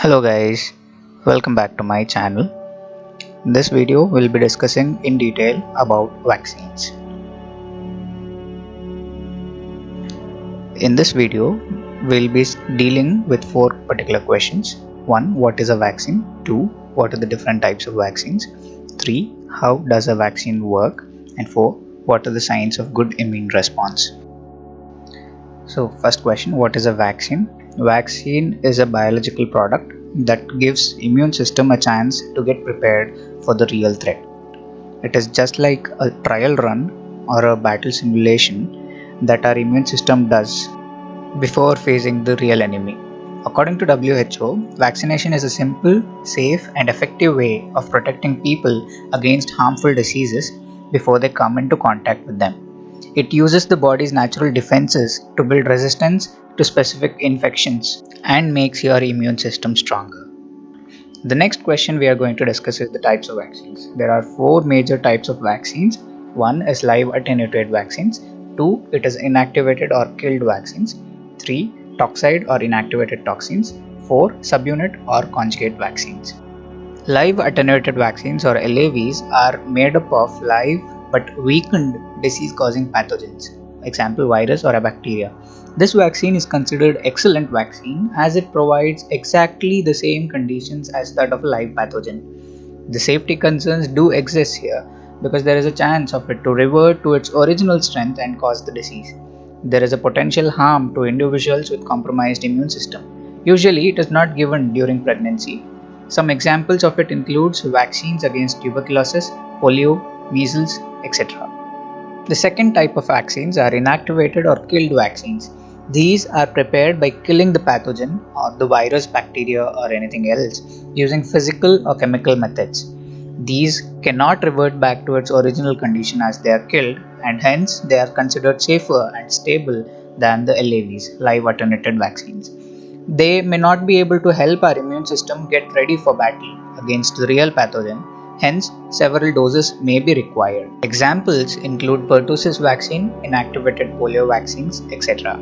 Hello guys, welcome back to my channel. In this video we'll be discussing in detail about vaccines. In this video we'll be dealing with four particular questions. 1. What is a vaccine? 2. What are the different types of vaccines? 3. How does a vaccine work? And 4. What are the signs of good immune response? So first question, what is a vaccine? Vaccine is a biological product that gives immune system a chance to get prepared for the real threat. It is just like a trial run or a battle simulation that our immune system does before facing the real enemy. According to WHO, vaccination is a simple, safe and effective way of protecting people against harmful diseases before they come into contact with them. It uses the body's natural defenses to build resistance to specific infections and makes your immune system stronger. The next question we are going to discuss is the types of vaccines. There are four major types of vaccines. One is live attenuated vaccines. 2. It is inactivated or killed vaccines. 3. Toxide or inactivated toxins. 4. Subunit or conjugate vaccines. Live attenuated vaccines or LAVs are made up of live but weakened disease-causing pathogens, example virus or a bacteria. This vaccine is considered excellent vaccine as it provides exactly the same conditions as that of a live pathogen. The safety concerns do exist here because there is a chance of it to revert to its original strength and cause the disease. There is a potential harm to individuals with compromised immune system. Usually it is not given during pregnancy. Some examples of it includes vaccines against tuberculosis, polio, measles, etc. The second type of vaccines are inactivated or killed vaccines. These are prepared by killing the pathogen or the virus, bacteria or anything else using physical or chemical methods. These cannot revert back to its original condition as they are killed, and hence they are considered safer and stable than the LAVs, live attenuated vaccines. They may not be able to help our immune system get ready for battle against the real pathogen, hence several doses may be required. Examples include pertussis vaccine, inactivated polio vaccines, etc.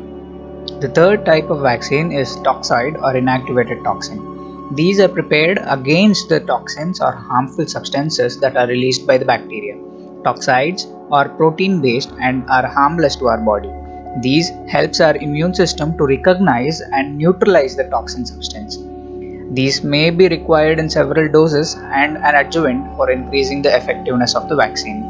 The third type of vaccine is toxide or inactivated toxin. These are prepared against the toxins or harmful substances that are released by the bacteria. Toxides are protein based and are harmless to our body. These helps our immune system to recognize and neutralize the toxin substance. These may be required in several doses and an adjuvant for increasing the effectiveness of the vaccine.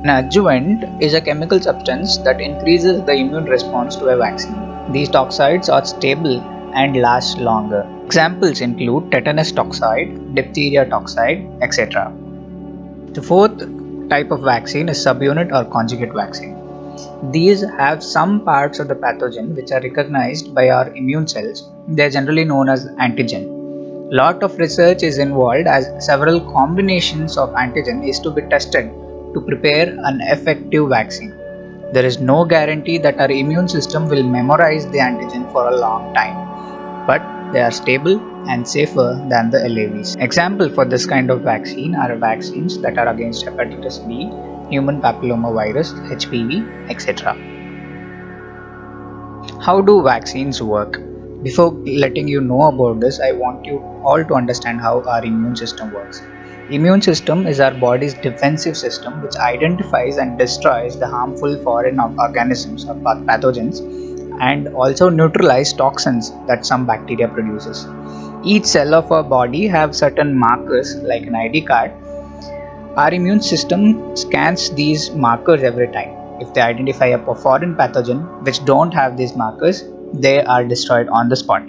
An adjuvant is a chemical substance that increases the immune response to a vaccine. These toxides are stable and last longer. Examples include tetanus toxide, diphtheria toxide, etc. The fourth type of vaccine is subunit or conjugate vaccine. These have some parts of the pathogen which are recognized by our immune cells. They are generally known as antigen. Lot of research is involved as several combinations of antigen is to be tested to prepare an effective vaccine. There is no guarantee that our immune system will memorize the antigen for a long time, but they are stable and safer than the LAVs. Example for this kind of vaccine are vaccines that are against hepatitis B, human papillomavirus, HPV, etc. How do vaccines work? Before letting you know about this, I want you all to understand how our immune system works. Immune system is our body's defensive system which identifies and destroys the harmful foreign organisms or pathogens and also neutralize toxins that some bacteria produces. Each cell of our body have certain markers like an ID card. Our immune system scans these markers every time. If they identify a foreign pathogen which don't have these markers, they are destroyed on the spot.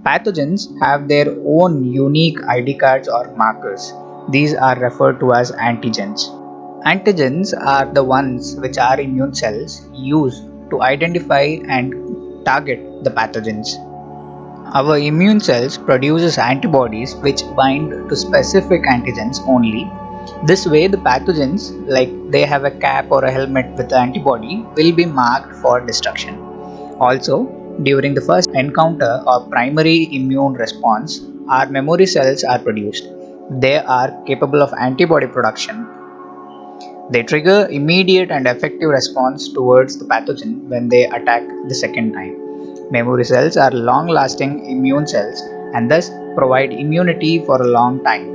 Pathogens have their own unique ID cards or markers. These are referred to as antigens. Antigens are the ones which our immune cells use to identify and target the pathogens. Our immune cells produces antibodies which bind to specific antigens only. This way the pathogens, like they have a cap or a helmet with the antibody, will be marked for destruction. Also, during the first encounter or primary immune response, our memory cells are produced. They are capable of antibody production. They trigger immediate and effective response towards the pathogen when they attack the second time. Memory cells are long-lasting immune cells and thus provide immunity for a long time.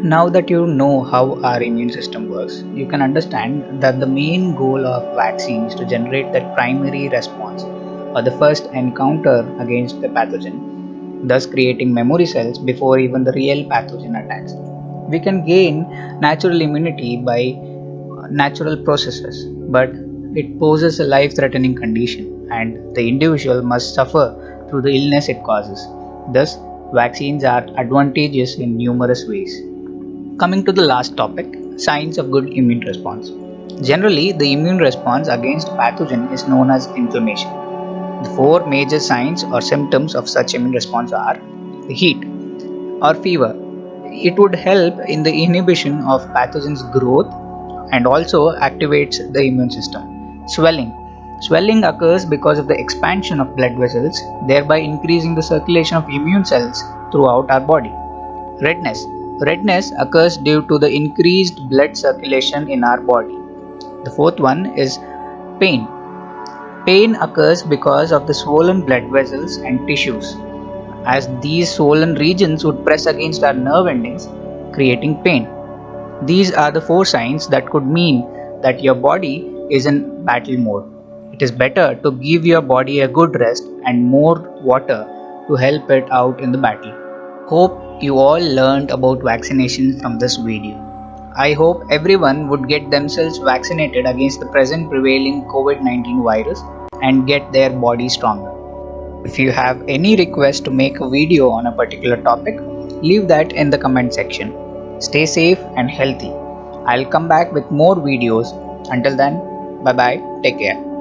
Now that you know how our immune system works, you can understand that the main goal of vaccine is to generate that primary response or the first encounter against the pathogen, thus creating memory cells before even the real pathogen attacks. We can gain natural immunity by natural processes, but it poses a life threatening condition and the individual must suffer through the illness it causes. Thus, vaccines are advantageous in numerous ways. Coming to the last topic, signs of good immune response. Generally, the immune response against pathogen is known as inflammation. The four major signs or symptoms of such immune response are the heat or fever. It would help in the inhibition of pathogen's growth and also activates the immune system. Swelling. Swelling occurs because of the expansion of blood vessels, thereby increasing the circulation of immune cells throughout our body. Redness. Redness occurs due to the increased blood circulation in our body. The fourth one is pain. Pain occurs because of the swollen blood vessels and tissues, as these swollen regions would press against our nerve endings, creating pain. These are the four signs that could mean that your body is in battle mode. It is better to give your body a good rest and more water to help it out in the battle. Hope you all learned about vaccination from this video. I hope everyone would get themselves vaccinated against the present prevailing COVID-19 virus and get their body stronger. If you have any request to make a video on a particular topic, leave that in the comment section. Stay safe and healthy. I'll come back with more videos. Until then, bye bye, take care.